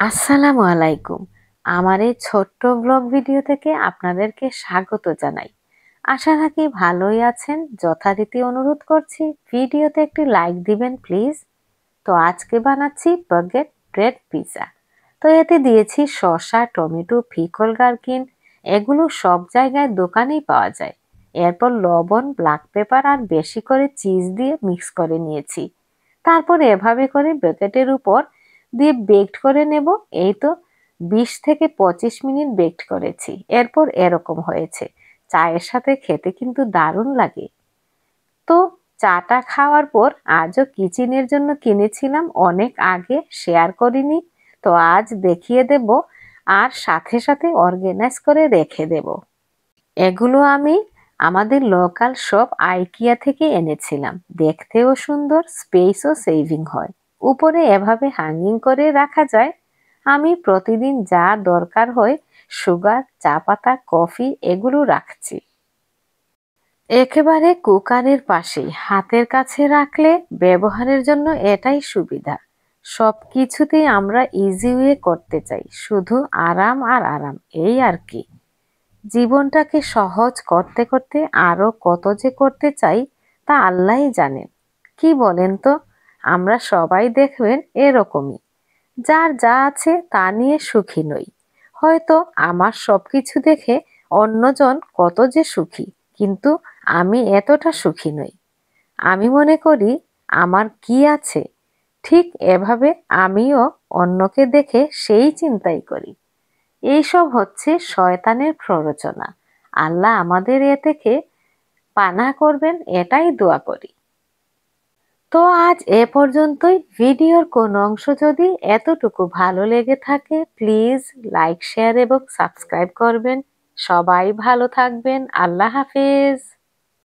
আসসালামু আলাইকুম। আমার এই ছোট্ট ব্লগ ভিডিও থেকে আপনাদেরকে স্বাগত জানাই। আশা রাখি ভালোই আছেন। যথারীতি অনুরোধ করছি ভিডিওতে একটি লাইক দিবেন প্লিজ। তো আজকে বানাচ্ছি বাগেট ব্রেড পিৎজা। তো এতে দিয়েছি শসা, টমেটো, পিকল গার্কিন। এগুলো সব জায়গায় দোকানেই পাওয়া যায়। এরপর লবণ, ব্ল্যাক পেপার আর বেশি করে চিজ দিয়ে মিক্স করে নিয়েছি। তারপর এভাবে করে বাগেটের উপর দিয়ে বেকড করে নেব। এই তো 20 থেকে 25 মিনিট বেকড করেছি। এরপর এরকম হয়েছে। চায়ের সাথে খেতে কিন্তু দারুণ লাগে। তো চাটা খাওয়ার পর আজও কিচেনের জন্য কিনেছিলাম, অনেক আগে শেয়ার করিনি। তো আজ দেখিয়ে দেব আর সাথে সাথে অর্গানাইজ করে রেখে দেব। এগুলো আমি আমাদের লোকাল শপ আইকিয়া থেকে এনেছিলাম। দেখতেও সুন্দর, স্পেসও সেভিং হয়। উপরে এভাবে হ্যাঙ্গিং করে রাখা যায়। আমি প্রতিদিন যা দরকার হয়, সুগার, চা পাতা, কফি এগুলো রাখছি। একেবারে কুকারের পাশেই হাতের কাছে রাখলে ব্যবহারের জন্য এটাই সুবিধা। সব কিছুতেই আমরা ইজি ওয়ে করতে চাই, শুধু আরাম আর আরাম, এই আর কি। জীবনটাকে সহজ করতে করতে আরো কত যে করতে চাই তা আল্লাহই জানেন। কি বলেন তো? আমরা সবাই দেখবেন এরকমই, যার যা আছে তা নিয়ে সুখী নই। হয়তো আমার সবকিছু দেখে অন্যজন কত যে সুখী, কিন্তু আমি এতটা সুখী নই। আমি মনে করি আমার কি আছে, ঠিক এভাবে আমিও অন্যকে দেখে সেই চিন্তাই করি। এইসব হচ্ছে শয়তানের প্ররোচনা। আল্লাহ আমাদের এ থেকে পানা করবেন, এটাই দোয়া করি। তো আজ এ পর্যন্তই। ভিডিওর কোন অংশ যদি এতটুকু ভালো লেগে থাকে প্লিজ লাইক, শেয়ার এবং সাবস্ক্রাইব করবেন। সবাই ভালো থাকবেন। আল্লাহ হাফেজ।